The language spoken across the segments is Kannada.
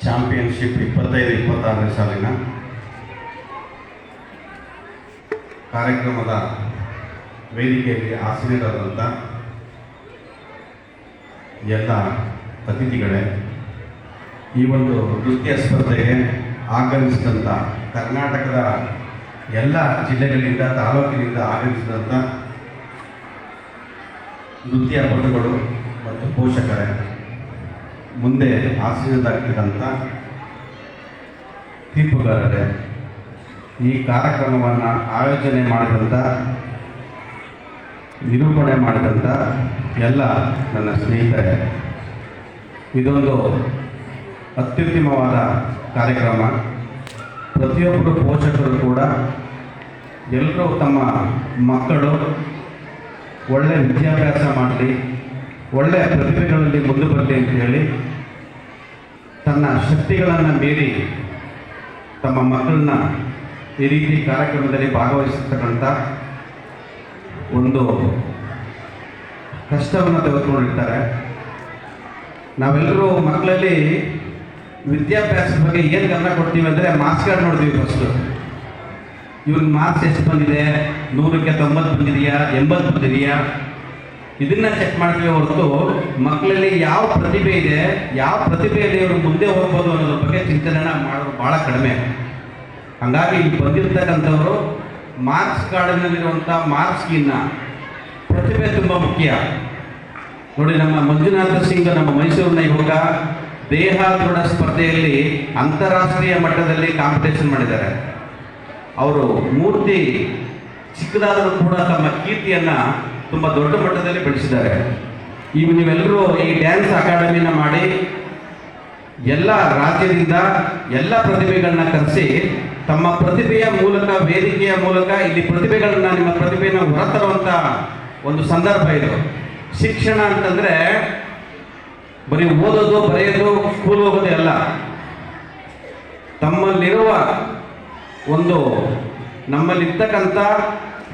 ಚಾಂಪಿಯನ್ಶಿಪ್ 25-26ನೇ ಸಾಲಿನ ಕಾರ್ಯಕ್ರಮದ ವೇದಿಕೆಯಲ್ಲಿ ಆಸೀನರಾದಂಥ ಎಲ್ಲ ಅತಿಥಿಗಳೇ, ಈ ಒಂದು ನೃತ್ಯ ಸ್ಪರ್ಧೆಗೆ ಆಗಮಿಸಿದಂಥ ಕರ್ನಾಟಕದ ಎಲ್ಲ ಜಿಲ್ಲೆಗಳಿಂದ ತಾಲೂಕಿನಿಂದ ಆಗಮಿಸಿದಂಥ ನೃತ್ಯ ಪಟುಗಳು ಮತ್ತು ಪೋಷಕರೇ, ಮುಂದೆ ಆಸೀನರಾಗಿರ್ತಕ್ಕಂಥ ತೀರ್ಪುಗಾರರೇ, ಈ ಕಾರ್ಯಕ್ರಮವನ್ನು ಆಯೋಜನೆ ಮಾಡಿದಂಥ ನಿರೂಪಣೆ ಮಾಡಿದಂಥ ಎಲ್ಲ ನನ್ನ ಸ್ನೇಹಿತರೇ, ಇದೊಂದು ಅತ್ಯುತ್ತಮವಾದ ಕಾರ್ಯಕ್ರಮ. ಪ್ರತಿಯೊಬ್ಬರು ಪೋಷಕರು ಕೂಡ ಎಲ್ಲರೂ ತಮ್ಮ ಮಕ್ಕಳು ಒಳ್ಳೆಯ ವಿದ್ಯಾಭ್ಯಾಸ ಮಾಡಲಿ, ಒಳ್ಳೆಯ ಪ್ರತಿಭೆಗಳಲ್ಲಿ ಮುಂದೆ ಬರಲಿ ಅಂತ ಹೇಳಿ ತನ್ನ ಶಕ್ತಿಗಳನ್ನು ಮೀರಿ ತಮ್ಮ ಮಕ್ಕಳನ್ನ ಈ ರೀತಿ ಕಾರ್ಯಕ್ರಮದಲ್ಲಿ ಭಾಗವಹಿಸತಕ್ಕಂಥ ಒಂದು ಕಷ್ಟವನ್ನು ತೆಗೆದುಕೊಂಡಿರ್ತಾರೆ. ನಾವೆಲ್ಲರೂ ಮಕ್ಕಳಲ್ಲಿ ವಿದ್ಯಾಭ್ಯಾಸದ ಬಗ್ಗೆ ಏನು ಗಮನ ಕೊಡ್ತೀವಿ ಅಂದರೆ ಮಾರ್ಕ್ಸ್ ಕಾರ್ಡ್ ನೋಡ್ತೀವಿ. ಫಸ್ಟು ಇವ್ನ ಮಾರ್ಕ್ಸ್ ಎಷ್ಟು ಬಂದಿದೆ, 100ಕ್ಕೆ 90 ಬಂದಿದೆಯಾ, 80 ಬಂದಿದೆಯಾ, ಇದನ್ನು ಚೆಕ್ ಮಾಡ್ತೀವಿ ಹೊರತು ಮಕ್ಕಳಲ್ಲಿ ಯಾವ ಪ್ರತಿಭೆ ಇದೆ, ಯಾವ ಪ್ರತಿಭೆಯಲ್ಲಿ ಇವರು ಮುಂದೆ ಹೋಗ್ಬೋದು ಅನ್ನೋದ್ರ ಬಗ್ಗೆ ಚಿಂತನೆನ ಮಾಡೋದು ಭಾಳ ಕಡಿಮೆ. ಹಾಗಾಗಿ ಇಲ್ಲಿ ಬಂದಿರ್ತಕ್ಕಂಥವರು ಮಾರ್ಕ್ಸ್ ಕಾರ್ಡಿನಲ್ಲಿರುವಂಥ ಮಾರ್ಕ್ಸ್ಗಿನ್ನ ಪ್ರತಿಭೆ ತುಂಬ ಮುಖ್ಯ. ನೋಡಿ, ನಮ್ಮ ಮಂಜುನಾಥ ಸಿಂಗ್ ನಮ್ಮ ಮೈಸೂರಿನ ಯುವಕ ದೇಹ ದೃಢ ಸ್ಪರ್ಧೆಯಲ್ಲಿ ಅಂತಾರಾಷ್ಟ್ರೀಯ ಮಟ್ಟದಲ್ಲಿ ಕಾಂಪಿಟೇಷನ್ ಮಾಡಿದ್ದಾರೆ. ಅವರು ಮೂರ್ತಿ ಚಿಕ್ಕದಾದರೂ ಕೂಡ ತಮ್ಮ ಕೀರ್ತಿಯನ್ನು ತುಂಬ ದೊಡ್ಡ ಮಟ್ಟದಲ್ಲಿ ಬೆಳೆಸಿದ್ದಾರೆ. ಈಗ ನೀವೆಲ್ಲರೂ ಈ ಡ್ಯಾನ್ಸ್ ಅಕಾಡೆಮಿನ ಮಾಡಿ ಎಲ್ಲ ರಾಜ್ಯದಿಂದ ಎಲ್ಲ ಪ್ರತಿಭೆಗಳನ್ನ ಕರೆಸಿ ತಮ್ಮ ಪ್ರತಿಭೆಯ ಮೂಲಕ, ವೇದಿಕೆಯ ಮೂಲಕ ಇಲ್ಲಿ ಪ್ರತಿಭೆಗಳನ್ನ, ನಿಮ್ಮ ಪ್ರತಿಭೆಯನ್ನು ಹೊರತರುವಂಥ ಒಂದು ಸಂದರ್ಭ ಇದು. ಶಿಕ್ಷಣ ಅಂತಂದರೆ ಬರೀ ಓದೋದು, ಬರೆಯೋದು, ಸ್ಕೂಲ್ ಹೋಗೋದೇ ಅಲ್ಲ. ತಮ್ಮಲ್ಲಿರುವ ಒಂದು ನಮ್ಮಲ್ಲಿರ್ತಕ್ಕಂಥ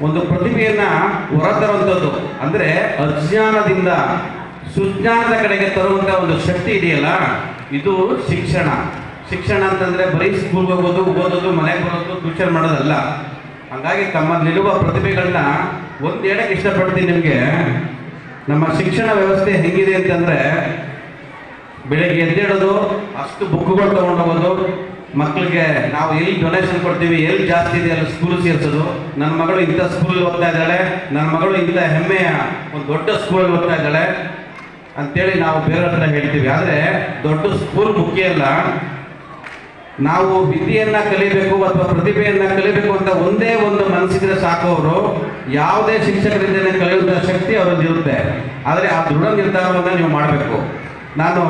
ಒಂದು ಪ್ರತಿಭೆಯನ್ನು ಹೊರತರುವಂಥದ್ದು, ಅಂದರೆ ಅಜ್ಞಾನದಿಂದ ಸುಜ್ಞಾನದ ಕಡೆಗೆ ತರುವಂಥ ಒಂದು ಶಕ್ತಿ ಇದೆಯಲ್ಲ, ಇದು ಶಿಕ್ಷಣ. ಶಿಕ್ಷಣ ಅಂತಂದರೆ ಬರೀ ಸ್ಕೂಲ್ಗೆ ಹೋಗೋದು, ಓದೋದು, ಮನೆಗೆ ಬರೋದು, ಟ್ಯೂಷನ್ ಮಾಡೋದಲ್ಲ. ಹಾಗಾಗಿ ತಮ್ಮಲ್ಲಿರುವ ಪ್ರತಿಭೆಗಳನ್ನ ಒಂದು ಹೇಳಕ್ಕೆ ಇಷ್ಟಪಡ್ತೀನಿ ನಿಮಗೆ. ನಮ್ಮ ಶಿಕ್ಷಣ ವ್ಯವಸ್ಥೆ ಹೇಗಿದೆ ಅಂತಂದರೆ, ಬೆಳಗ್ಗೆ ಎದ್ದೇಳೋದು, ಅಷ್ಟು ಬುಕ್ಗಳು ತೊಗೊಂಡೋಗೋದು, ಮಕ್ಕಳಿಗೆ ನಾವು ಎಲ್ಲಿ ಡೊನೇಷನ್ ಕೊಡ್ತೀವಿ, ಎಲ್ಲಿ ಜಾಸ್ತಿ ಇದೆ ಅಲ್ಲಿ ಸ್ಕೂಲ್ ಸೇರಿಸೋದು. ನನ್ನ ಮಗಳು ಇಂಥ ಸ್ಕೂಲಲ್ಲಿ ಓದ್ತಾ ಇದ್ದಾಳೆ, ನನ್ನ ಮಗಳು ಇಂಥ ಹೆಮ್ಮೆಯ ಒಂದು ದೊಡ್ಡ ಸ್ಕೂಲಲ್ಲಿ ಓದ್ತಾ ಇದ್ದಾಳೆ ಅಂತೇಳಿ ನಾವು ಬೇರೆ ಹತ್ರ ಹೇಳ್ತೀವಿ. ಆದರೆ ದೊಡ್ಡ ಸ್ಕೂಲ್ ಮುಖ್ಯ ಅಲ್ಲ. ನಾವು ವಿದ್ಯೆಯನ್ನು ಕಲಿಬೇಕು ಅಥವಾ ಪ್ರತಿಭೆಯನ್ನು ಕಲಿಬೇಕು ಅಂತ ಒಂದೇ ಒಂದು ಮನಸ್ಸಿದ್ರೆ ಸಾಕು. ಅವರು ಯಾವುದೇ ಶಿಕ್ಷಕರಿಂದಲೇ ಕಲಿಯುವಂಥ ಶಕ್ತಿ ಅವರಲ್ಲಿ ಇರುತ್ತೆ. ಆದರೆ ಆ ದೃಢ ನಿರ್ಧಾರವನ್ನು ನೀವು ಮಾಡಬೇಕು. ನಾನು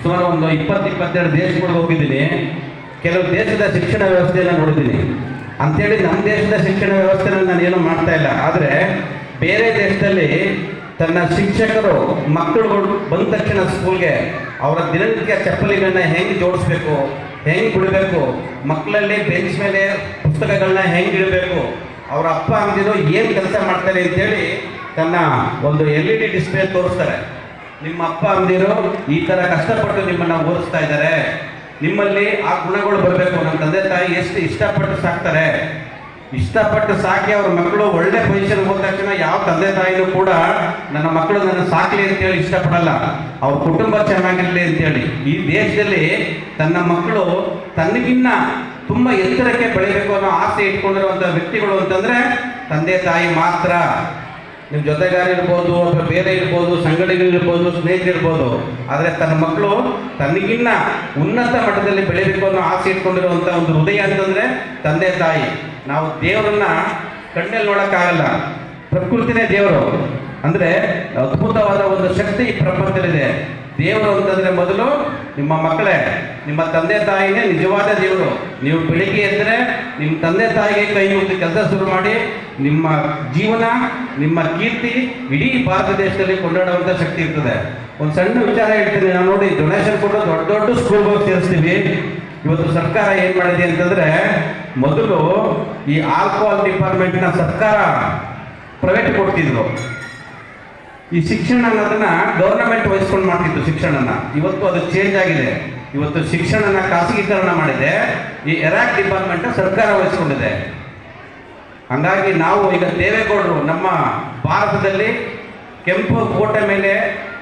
ಸುಮಾರು ಒಂದು 20-22 ದೇಶಗಳಿಗೆ ಹೋಗಿದ್ದೀನಿ. ಕೆಲವು ದೇಶದ ಶಿಕ್ಷಣ ವ್ಯವಸ್ಥೆಯನ್ನು ನೋಡಿದ್ದೀನಿ. ಅಂಥೇಳಿ ನಮ್ಮ ದೇಶದ ಶಿಕ್ಷಣ ವ್ಯವಸ್ಥೆನ ನಾನು ಏನು ಮಾಡ್ತಾ ಇಲ್ಲ. ಆದರೆ ಬೇರೆ ದೇಶದಲ್ಲಿ ತನ್ನ ಶಿಕ್ಷಕರು ಮಕ್ಕಳುಗಳು ಬಂದ ತಕ್ಷಣ ಸ್ಕೂಲ್ಗೆ ಅವರ ದಿನನಿತ್ಯ ಚಪ್ಪಲಿಗಳನ್ನ ಹೆಂಗೆ ಜೋಡಿಸ್ಬೇಕು, ಹೆಂಗೆ ಬಿಡಬೇಕು, ಮಕ್ಕಳಲ್ಲಿ ಬೆಂಚ್ ಮೇಲೆ ಪುಸ್ತಕಗಳನ್ನ ಹೆಂಗೆ ಇಡಬೇಕು, ಅವರ ಅಪ್ಪ ಅಮ್ಮಂದಿರು ಏನು ಕೆಲಸ ಮಾಡ್ತಾರೆ ಅಂತೇಳಿ ತನ್ನ ಒಂದು LED ಡಿಸ್ಪ್ಲೇ ತೋರಿಸ್ತಾರೆ. ನಿಮ್ಮ ಅಪ್ಪ ಅಮ್ಮಂದಿರು ಈ ಥರ ಕಷ್ಟಪಟ್ಟು ನಿಮ್ಮನ್ನು ಓದಿಸ್ತಾ ಇದ್ದಾರೆ, ನಿಮ್ಮಲ್ಲಿ ಆ ಗುಣಗಳು ಬರಬೇಕು. ನಮ್ಮ ತಂದೆ ತಾಯಿ ಎಷ್ಟು ಇಷ್ಟಪಟ್ಟು ಸಾಕ್ತಾರೆ, ಇಷ್ಟಪಟ್ಟು ಸಾಕಿ ಅವ್ರ ಮಕ್ಕಳು ಒಳ್ಳೆ ಪೊಸಿಷನ್ ಹೋದ ತಕ್ಷಣ ಯಾವ ತಂದೆ ತಾಯಿನೂ ಕೂಡ ನನ್ನ ಮಕ್ಕಳು ನನ್ನ ಸಾಕಲಿ ಅಂತೇಳಿ ಇಷ್ಟಪಡಲ್ಲ, ಅವ್ರ ಕುಟುಂಬ ಚೆನ್ನಾಗಿರಲಿ ಅಂತೇಳಿ. ಈ ದೇಶದಲ್ಲಿ ತನ್ನ ಮಕ್ಕಳು ತನಗಿನ್ನ ತುಂಬ ಎತ್ತರಕ್ಕೆ ಬೆಳಿಬೇಕು ಅನ್ನೋ ಆಸೆ ಇಟ್ಕೊಂಡಿರುವಂಥ ವ್ಯಕ್ತಿಗಳು ಅಂತಂದರೆ ತಂದೆ ತಾಯಿ ಮಾತ್ರ. ನಿಮ್ಮ ಜೊತೆಗಾರ ಇರ್ಬೋದು, ಅಥವಾ ಬೇರೆ ಇರ್ಬೋದು, ಸಂಘಟನೆಗಳಿರ್ಬೋದು, ಸ್ನೇಹಿತರಿರ್ಬೋದು. ಆದರೆ ತನ್ನ ಮಕ್ಕಳು ತನಗಿನ್ನ ಉನ್ನತ ಮಟ್ಟದಲ್ಲಿ ಬೆಳಿಬೇಕು ಅನ್ನೋ ಆಸೆ ಇಟ್ಕೊಂಡಿರುವಂಥ ಒಂದು ಹೃದಯ ಅಂತಂದರೆ ತಂದೆ ತಾಯಿ. ನಾವು ದೇವರನ್ನ ಕಣ್ಣಲ್ಲಿ ನೋಡೋಕ್ಕಾಗಲ್ಲ, ಪ್ರಕೃತಿನೇ ದೇವರು. ಅಂದರೆ ಅದ್ಭುತವಾದ ಒಂದು ಶಕ್ತಿ ಈ ಪ್ರಪಂಚದಲ್ಲಿದೆ. ದೇವರು ಅಂತಂದರೆ ಮೊದಲು ನಿಮ್ಮ ಮಕ್ಕಳೇ, ನಿಮ್ಮ ತಂದೆ ತಾಯಿನೇ ನಿಜವಾದ ದೇವರು. ನೀವು ಬೆಳಿಗ್ಗೆ ಎದ್ದರೆ ನಿಮ್ಮ ತಂದೆ ತಾಯಿಗೆ ಕೈ ಮುಗಿದು ಕೆಲಸ ಶುರು ಮಾಡಿ, ನಿಮ್ಮ ಜೀವನ, ನಿಮ್ಮ ಕೀರ್ತಿ ಇಡೀ ಭಾರತ ದೇಶದಲ್ಲಿ ಕೊಂಡಾಡುವಂಥ ಶಕ್ತಿ ಇರ್ತದೆ. ಒಂದು ಸಣ್ಣ ವಿಚಾರ ಹೇಳ್ತೀನಿ. ನಾವು ನೋಡಿ, ಡೊನೇಷನ್ ಕೊಟ್ಟು ದೊಡ್ಡ ದೊಡ್ಡ ಸ್ಕೂಲ್ಗೆ ಸೇರಿಸ್ತೀವಿ. ಇವತ್ತು ಸರ್ಕಾರ ಏನು ಮಾಡಿದೆ ಅಂತಂದರೆ, ಮೊದಲು ಈ ಆಲ್ಕೋಹಾಲ್ ಡಿಪಾರ್ಟ್ಮೆಂಟ್ನ ಸರ್ಕಾರ ಪ್ರೈವೇಟ್ ಕೊಡ್ತಿದ್ರು. ಈ ಶಿಕ್ಷಣ ಅನ್ನೋದನ್ನ ಗವರ್ನಮೆಂಟ್ ವಹಿಸ್ಕೊಂಡು ಮಾಡ್ತಿತ್ತು ಶಿಕ್ಷಣನ. ಇವತ್ತು ಅದು ಚೇಂಜ್ ಆಗಿದೆ. ಇವತ್ತು ಶಿಕ್ಷಣನ ಖಾಸಗೀಕರಣ ಮಾಡಿದೆ. ಈ ಎರಾಕ್ ಡಿಪಾರ್ಟ್ಮೆಂಟ್ ಸರ್ಕಾರ ವಹಿಸಿಕೊಂಡಿದೆ. ಹಾಗಾಗಿ ನಾವು ಈಗ ದೇವೇಗೌಡರು ನಮ್ಮ ಭಾರತದಲ್ಲಿ ಕೆಂಪು ಕೋಟೆ ಮೇಲೆ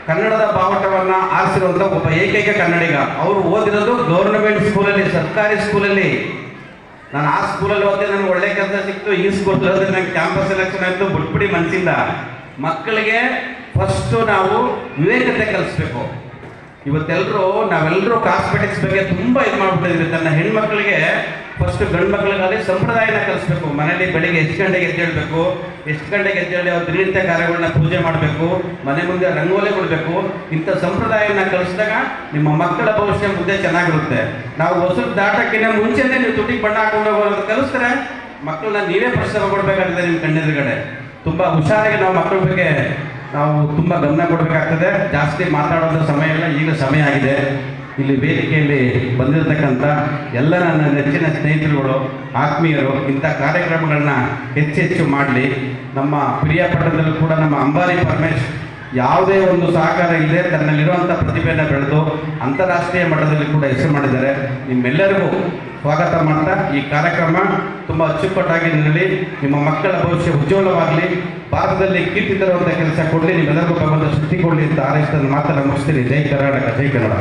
ಕನ್ನಡದ ಬಾವುಟವನ್ನು ಆರಿಸಿರುವಂಥ ಒಬ್ಬ ಏಕೈಕ ಕನ್ನಡಿಗ. ಅವರು ಓದಿರೋದು ಗೌರ್ಮೆಂಟ್ ಸ್ಕೂಲಲ್ಲಿ, ಸರ್ಕಾರಿ ಸ್ಕೂಲಲ್ಲಿ. ನಾನು ಆ ಸ್ಕೂಲಲ್ಲಿ ಓದಿದೆ, ನನಗೆ ಒಳ್ಳೆ ಕೆಲಸ ಸಿಕ್ತು. ಈ ಸ್ಕೂಲಲ್ಲಿ ಓದಿದ್ರೆ ನನಗೆ ಕ್ಯಾಂಪಸ್ ಸೆಲೆಕ್ಷನ್ ಆಯಿತು. ಬಿಟ್ಬಿಡಿ ಮನಸ್ಸಿಂದ. ಮಕ್ಕಳಿಗೆ ಫಸ್ಟು ನಾವು ವಿವೇಕತೆ ಕಲಿಸ್ಬೇಕು. ನಾವೆಲ್ಲರೂ ಕಾಸ್ಮೆಟಿಕ್ಸ್ ಬಗ್ಗೆ ತುಂಬ ಇದು ಮಾಡ್ಬಿಟ್ಟಿದ್ವಿ. ತನ್ನ ಹೆಣ್ಮಕ್ಳಿಗೆ ಫಸ್ಟ್ ಗಂಡು ಮಕ್ಕಳಿಗಾಗಲಿ ಸಂಪ್ರದಾಯನ ಕಲಿಸ್ಬೇಕು. ಮನೇಲಿ ಬೆಳಿಗ್ಗೆ ಎಷ್ಟು ಗಂಟೆಗೆ ಎದ್ದೇಳಬೇಕು, ಎಷ್ಟು ಗಂಟೆಗೆ ಎದ್ದೇಳಿ ಅವ್ರು ದಿನನಿತ್ಯ ಕಾರ್ಯಗಳನ್ನ ಪೂಜೆ ಮಾಡಬೇಕು, ಮನೆ ಮುಂದೆ ರಂಗೋಲಿ ಕೊಡಬೇಕು. ಇಂಥ ಸಂಪ್ರದಾಯನ ಕಲಿಸಿದಾಗ ನಿಮ್ಮ ಮಕ್ಕಳ ಭವಿಷ್ಯ ಮುಂದೆ ಚೆನ್ನಾಗಿರುತ್ತೆ. ನಾವು ಹೊಸಲು ದಾಟಕ್ಕಿಂತ ಮುಂಚೆನೇ ನೀವು ತುಟಿಗೆ ಬಣ್ಣ ಹಾಕೊಂಡು ಹೋಗೋದು ಕಲಿಸ್ತಾರೆ, ಮಕ್ಕಳನ್ನ ನೀವೇ ಪ್ರಶ್ನೆ ಕೊಡಬೇಕಾಗ್ತದೆ. ನಿಮ್ಮ ಕಣ್ಣೆದುರುಗಡೆ ತುಂಬ ಹುಷಾರಾಗಿ ನಾವು ಮಕ್ಕಳ ಬಗ್ಗೆ ನಾವು ತುಂಬ ಗಮನ ಕೊಡಬೇಕಾಗ್ತದೆ. ಜಾಸ್ತಿ ಮಾತಾಡೋದು ಸಮಯ ಇಲ್ಲ, ಈಗ ಸಮಯ ಆಗಿದೆ. ಇಲ್ಲಿ ವೇದಿಕೆಯಲ್ಲಿ ಬಂದಿರತಕ್ಕಂಥ ಎಲ್ಲ ನನ್ನ ನೆಚ್ಚಿನ ಸ್ನೇಹಿತರುಗಳು, ಆತ್ಮೀಯರು ಇಂಥ ಕಾರ್ಯಕ್ರಮಗಳನ್ನ ಹೆಚ್ಚೆಚ್ಚು ಮಾಡಲಿ. ನಮ್ಮ ಪ್ರಿಯಪಟ್ಟಣದಲ್ಲೂ ಕೂಡ ನಮ್ಮ ಅಂಬಾರಿ ಪರಮೇಶ್ ಯಾವುದೇ ಒಂದು ಸಹಕಾರ ಇಲ್ಲದೆ ತನ್ನಲ್ಲಿರುವಂಥ ಪ್ರತಿಭೆಯನ್ನು ಬೆಳೆದು ಅಂತಾರಾಷ್ಟ್ರೀಯ ಮಟ್ಟದಲ್ಲಿ ಕೂಡ ಹೆಸರು ಮಾಡಿದ್ದಾರೆ. ನಿಮ್ಮೆಲ್ಲರಿಗೂ ಸ್ವಾಗತ ಮಾಡ್ತಾ ಈ ಕಾರ್ಯಕ್ರಮ ತುಂಬ ಅಚ್ಚುಕಟ್ಟಾಗಿ ನಡೆಯಲಿ. ನಿಮ್ಮ ಮಕ್ಕಳ ಭವಿಷ್ಯ ಉಜ್ವಲವಾಗಲಿ. ಭಾರತದಲ್ಲಿ ಕೀರ್ತಿ ತರುವಂಥ ಕೆಲಸ ಕೊಡಲಿ. ನಿಮ್ಮೆಲ್ಲರಿಗೂ ಭಗವಂತ ಶಕ್ತಿ ಕೊಡಲಿ ಅಂತ ಹಾರೈಸಿದ ಮಾತನ್ನು ಮುಗಿಸ್ತೀನಿ. ಜೈ ಕರ್ನಾಟಕ, ಜೈ ಕನ್ನಡ.